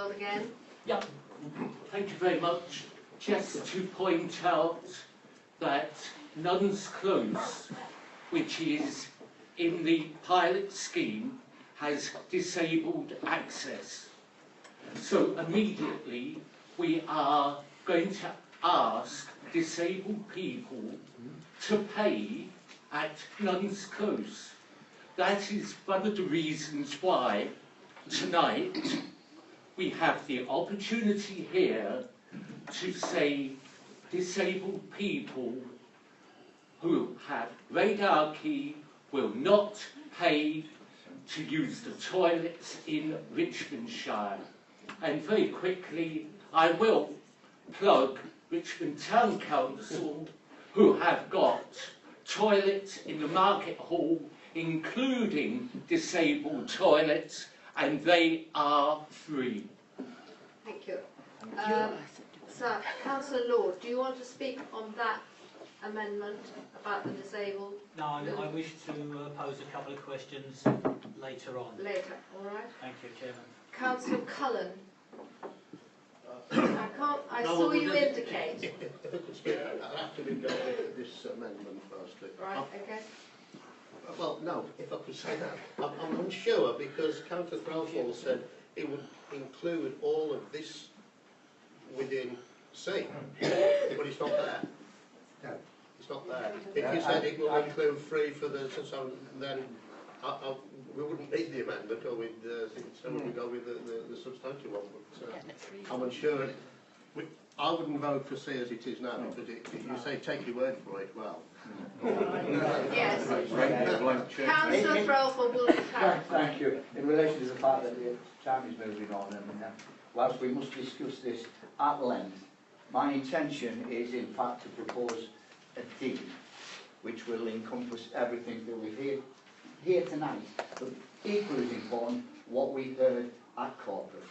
World again. Yeah, thank you very much. Just to point out that Nuns Close, which is in the pilot scheme, has disabled access. So immediately we are going to ask disabled people to pay at Nuns Close. That is one of the reasons why tonight we have the opportunity here to say disabled people who have radar key will not pay to use the toilets in Richmondshire. And very quickly, I will plug Richmond Town Council, who have got toilets in the Market Hall, including disabled toilets, and they are free. Thank you. So, Councillor Lord, do you want to speak on that amendment about the disabled? No, I wish to pose a couple of questions later on. Later, all right. Thank you, Chairman. Councillor Cullen. I saw you indicate. If I could speak, I'll have to go with this amendment firstly. Right, okay. Well, no, if I could say that. I'm unsure because Councillor Threlfall said it would include all of this within C, but it's not there. No. It's not there. If you said it will include free for the, so then we wouldn't need the amendment, or we'd go with the substantive one. But I'm unsure. I wouldn't vote for C as it is now, because you say take your word for it. Well. Yes. Councillor Threlfall will have. Thank you. In relation to the fact that the time is moving on, and whilst we must discuss this at length, my intention is in fact to propose a deed which will encompass everything that we hear here tonight, but equally as important, what we heard at corporate.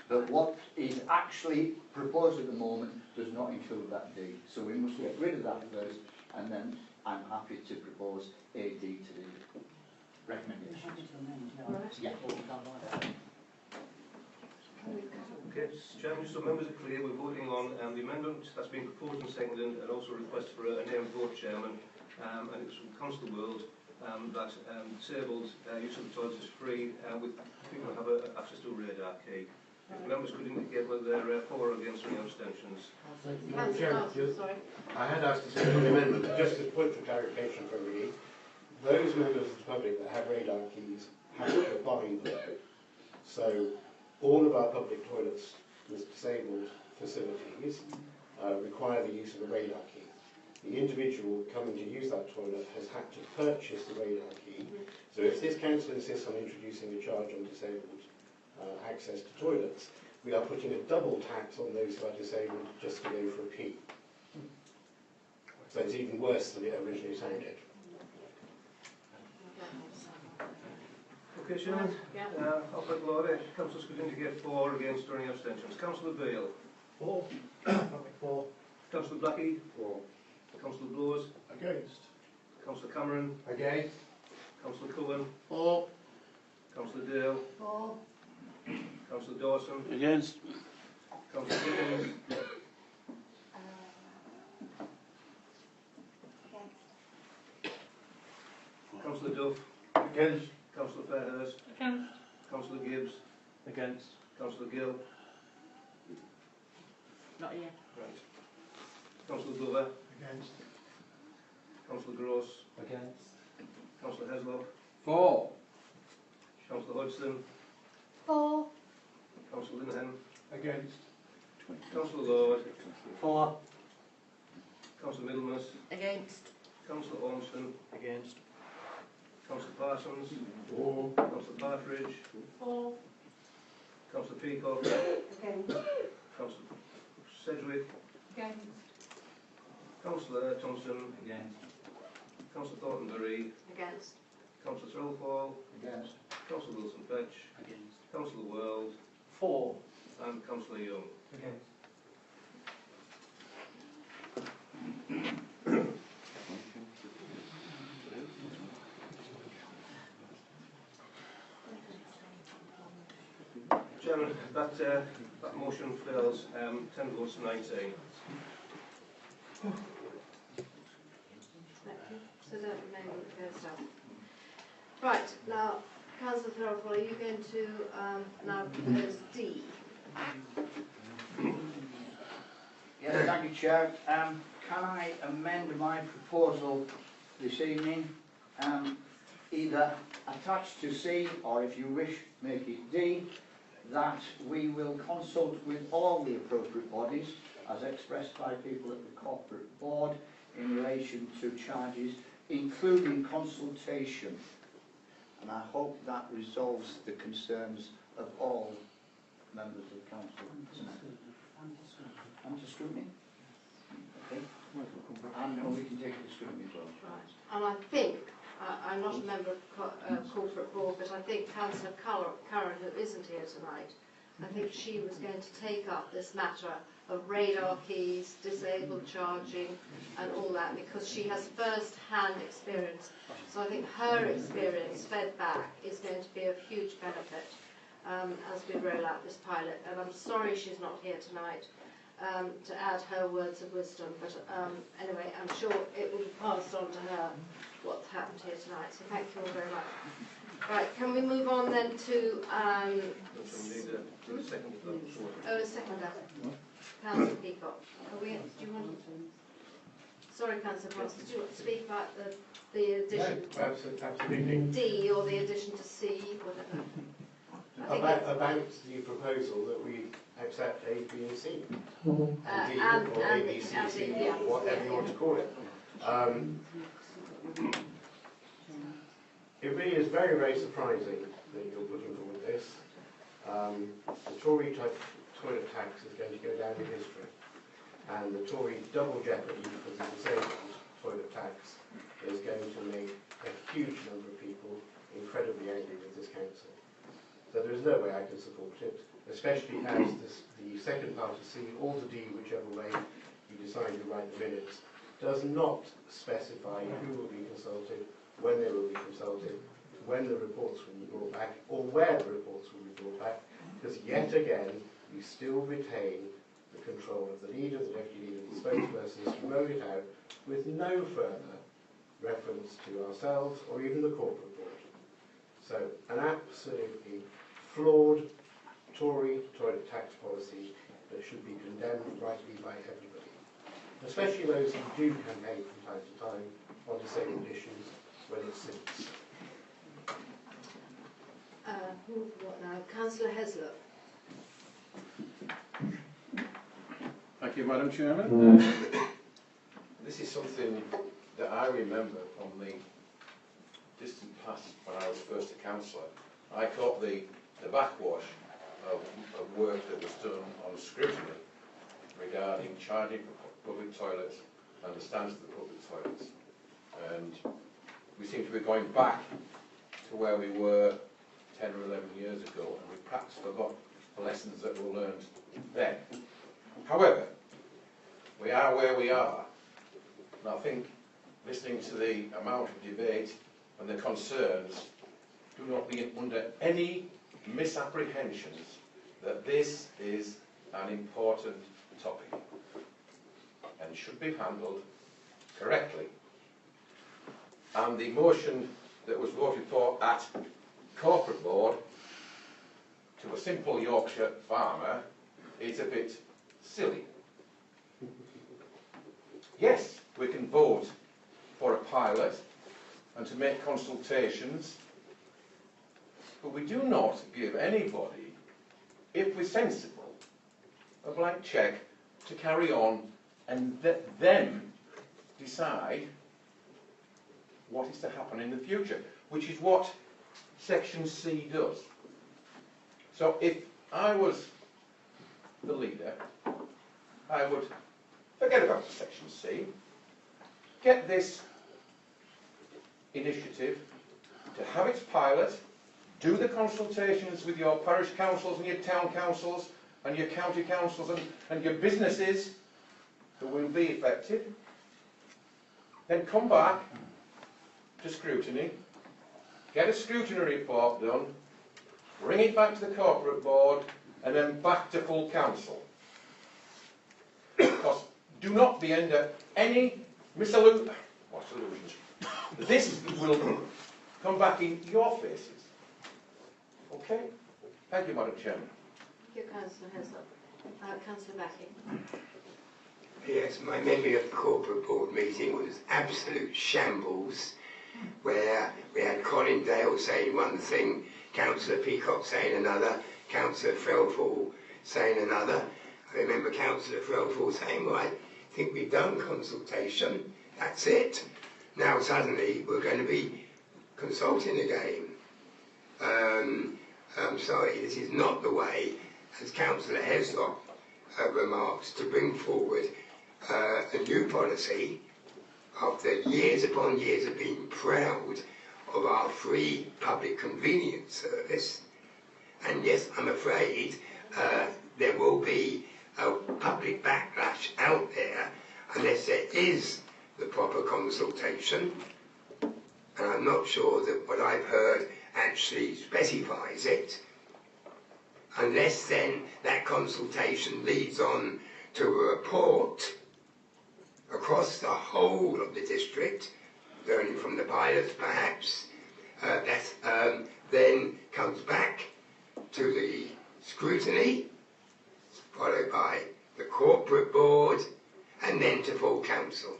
But what is actually proposed at the moment does not include that deed. So we must get rid of that first, and then I'm happy to propose a deed to the recommendation. Yeah. Okay, Chairman, so members are clear. We're voting on the amendment that's been proposed and seconded, and also a request for a name vote, Chairman. And it's from Councillor World that disabled use of the toilets is free with people who have access to a radar key. If members could indicate whether they're for or against any abstentions. Sorry. I had asked to say an amendment, just as a point for clarification for me. Those members of the public that have radar keys have to bind them. So all of our public toilets with disabled facilities require the use of a radar key. The individual coming to use that toilet has had to purchase the radar key. So if this council insists on introducing a charge on disabled access to toilets, we are putting a double tax on those who are disabled just to go for a key. So it's even worse than it originally sounded. Okay, Chairman. I'll put Laura. Councillors could indicate for, against, or any abstentions. Councillor Beale. For. For. Councillor Blackie. For. Councillor Blowes. Against. Councillor Cameron. Against. Councillor Cohen. For. Councillor Dale. For. Councillor Dawson. Against. Councillor Dickens. Councillor Duff. Against. Councillor Fairhurst. Against. Councillor Gibbs. Against. Councillor Gill. Not yet. Right. Councillor Glover. Against. Councillor Gross. Against. Councillor Heslop. For. Councillor Hodgson. For. Councillor Linehan. Against. Councillor Lord. For. Councillor Middlemas. Against. Councillor Ormston. Against. Councillor Parsons. For. Councillor Partridge. For. Councillor Peacock. Against. Councillor Sedgwick. Against. Councillor Thompson. Against. Councillor Thorntonbury. Against. Councillor Threlfall. Against. Councillor Wilson Fetch. Against. Councillor World. For. And Councillor Young. Against. Chairman, That motion fails, 10 votes to 19. So that amendment goes down. Right, now, Councillor Thorpe, are you going to now propose D? Yes, thank you, Chair. Can I amend my proposal this evening? Either attached to C, or if you wish, make it D, that we will consult with all the appropriate bodies, as expressed by people at the corporate board, in relation to charges, including consultation. And I hope that resolves the concerns of all members of council. And to scrutiny? Okay. And we can take it to scrutiny as well. Right. And I think, I'm not a member of corporate board, but I think Councillor Curran, who isn't here tonight, I think she was going to take up this matter of radar keys, disabled charging and all that, because she has first-hand experience. So I think her experience fed back is going to be of huge benefit as we roll out this pilot. And I'm sorry she's not here tonight to add her words of wisdom, but anyway, I'm sure it will be passed on to her what's happened here tonight. So thank you all very much. Right, can we move on then to seconder. Councillor Peacock. Do you want to? Sorry, Councillor Ross, did you want to speak about the addition? No, absolutely. D or the addition to C, whatever. About the proposal that we accept A, B and C. or D, and or A, B, C, C, yeah, or whatever you want to call it. It really is very, very surprising that you're putting forward this. The Tory toilet tax is going to go down in history. And the Tory double jeopardy for the disabled toilet tax is going to make a huge number of people incredibly angry with this council. So there is no way I can support it, especially as the second part of C, or the D, whichever way you decide to write the minutes, does not specify who will be consulted, when they will be consulted, when the reports will be brought back, or where the reports will be brought back, because yet again, you still retain the control of the leader, the deputy leader, the spokespersons to roll it out with no further reference to ourselves or even the corporate board. So, an absolutely flawed Tory toilet tax policy that should be condemned rightly by everybody, especially those who do campaign from time to time on disabled issues when it suits. What now? Councillor Heslop. Thank you, Madam Chairman. This is something that I remember from the distant past when I was first a councillor. I caught the backwash of work that was done on scrutiny regarding charging for public toilets and the standards of the public toilets. And we seem to be going back to where we were 10 or 11 years ago, and we perhaps forgot the lessons that were learned then. However, we are where we are, and I think listening to the amount of debate and the concerns, do not be under any misapprehensions that this is an important topic and should be handled correctly. And the motion that was voted for at corporate board to a simple Yorkshire farmer is a bit silly. Yes, we can vote for a pilot and to make consultations, but we do not give anybody, if we're sensible, a blank cheque to carry on and let them decide what is to happen in the future, which is what Section C does. So if I was the leader, I would forget about Section C, get this initiative to have its pilot, do the consultations with your parish councils and your town councils and your county councils and your businesses who will be affected, then come back to scrutiny, get a scrutiny report done, bring it back to the corporate board, and then back to full council. Because do not be under any misillusions. This will come back in your faces. Okay? Thank you, Madam Chairman. Thank you, Councillor Heslop. Councillor Mackey. Yes, my memory of the corporate board meeting was absolute shambles, where we had Colin Dale saying one thing, Councillor Peacock saying another, Councillor Felfall saying another. I remember Councillor Felfall saying, well, I think we've done consultation, that's it. Now suddenly we're going to be consulting again. I'm sorry, this is not the way, as Councillor Heslop remarks, to bring forward a new policy after years upon years of being proud of our free public convenience service. And yes, I'm afraid there will be a public backlash out there unless there is the proper consultation. And I'm not sure that what I've heard actually specifies it. Unless then that consultation leads on to a report across the whole of the district, learning from the pilots perhaps, that then comes back to the scrutiny, followed by the corporate board, and then to full council.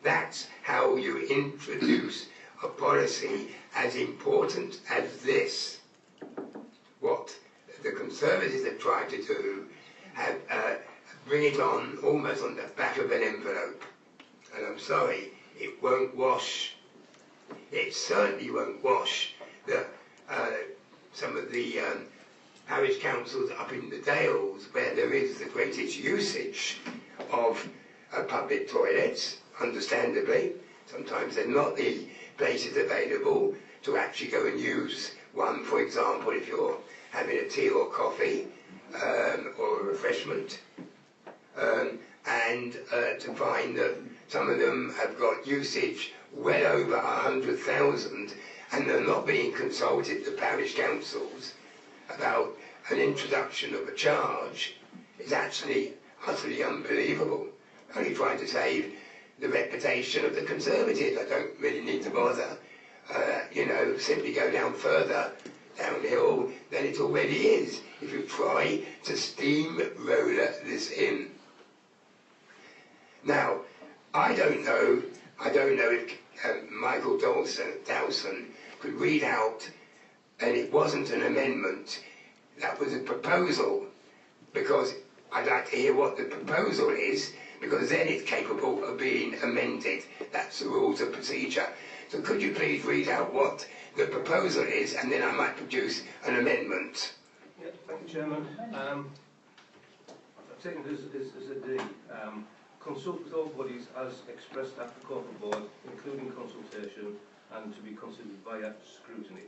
That's how you introduce a policy as important as this. What the Conservatives have tried to do, have bring it on almost on the back of an envelope. And I'm sorry, it won't wash. It certainly won't wash the, some of the parish councils up in the Dales where there is the greatest usage of public toilets, understandably. Sometimes they're not the places available to actually go and use one, for example, if you're having a tea or coffee or a refreshment. And to find that some of them have got usage well over 100,000 and they're not being consulted, the parish councils, about an introduction of a charge is actually utterly unbelievable. Only trying to save the reputation of the Conservatives. I don't really need to bother. You know, simply go down further downhill than it already is if you try to steamroller this in. Now, I don't know if Michael Dowson could read out, and it wasn't an amendment, that was a proposal, because I'd like to hear what the proposal is, because then it's capable of being amended. That's the rules of procedure. So could you please read out what the proposal is, and then I might produce an amendment. Yeah, thank you, Chairman. I've taken this as a D. Consult with all bodies as expressed at the corporate board, including consultation, and to be considered via scrutiny.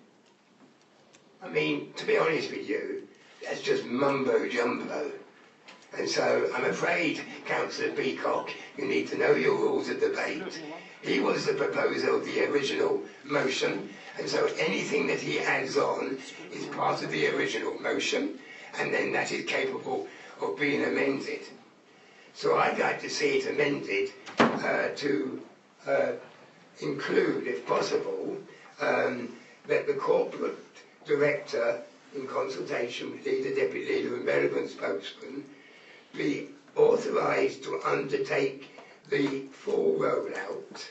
I mean, to be honest with you, that's just mumbo-jumbo. And so I'm afraid, Councillor Peacock, you need to know your rules of debate. He was the proposer of the original motion, and so anything that he adds on is part of the original motion, and then that is capable of being amended. So I'd like to see it amended to include, if possible, that the corporate director, in consultation with leader, deputy leader and relevant spokesman, be authorised to undertake the full rollout,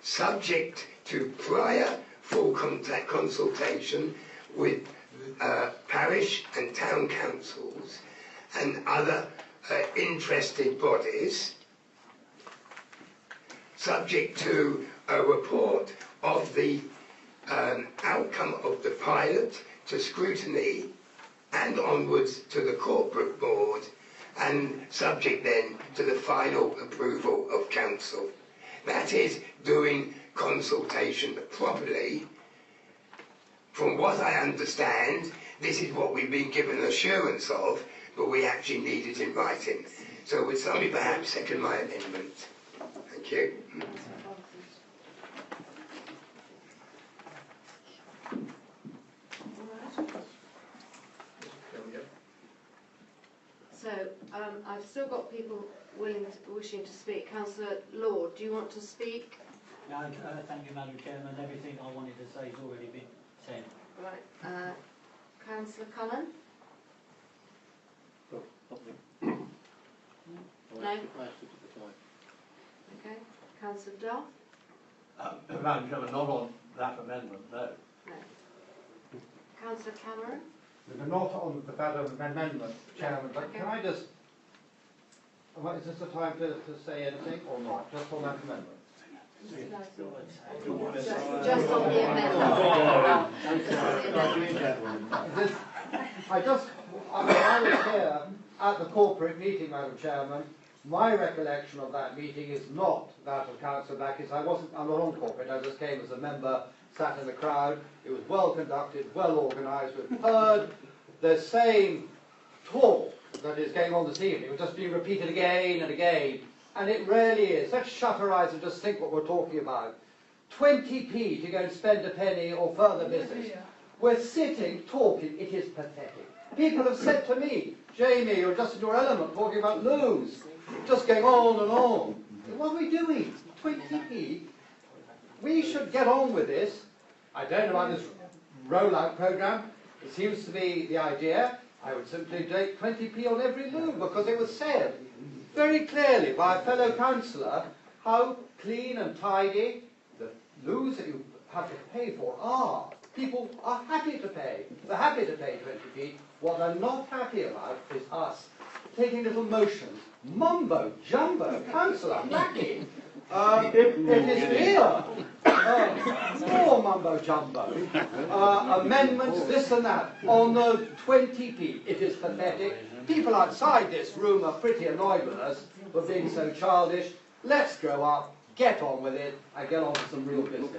subject to prior full consultation with parish and town councils and other interested bodies, subject to a report of the outcome of the pilot to scrutiny and onwards to the corporate board, and subject then to the final approval of council. That is doing consultation properly. From what I understand, this is what we've been given assurance of, but we actually need it in writing. So would somebody perhaps second my amendment? Thank you. So I've still got people wishing to speak. Councillor Lord, do you want to speak? No, thank you, Madam Chairman. Everything I wanted to say has already been said. Right. Councillor Cullen? No? Okay. Councillor Duff? Madam Chairman, not on that amendment, no. No. Councillor Cameron? Not on the bad amendment, Chairman, but can I just, is this the time to say anything or not, just on that amendment? Just on the amendment. I was here at the corporate meeting, Madam Chairman. My recollection of that meeting is not that of Councillor Backes. I'm not on corporate, I just came as a member, sat in the crowd. It was well conducted, well organised. We've heard the same talk that is going on this evening. It's just being repeated again and again. And it really is. Let's shut our eyes and just think what we're talking about. 20p to go and spend a penny or further business. We're sitting, talking. It is pathetic. People have said to me, Jamie, you're just in your element, talking about loos. Just going on and on. What are we doing? 20p? We should get on with this. I don't know about this rollout programme. It seems to be the idea. I would simply take 20p on every loo, because it was said very clearly by a fellow councillor how clean and tidy the loos that you have to pay for are. People are happy to pay. They're happy to pay 20p. What they're not happy about is us taking little motions. Mumbo, jumbo, councillor, Blackie. It is here. More mumbo jumbo. Amendments, this and that, on the 20p. It is pathetic. People outside this room are pretty annoyed with us for being so childish. Let's grow up, get on with it, and get on to some real business.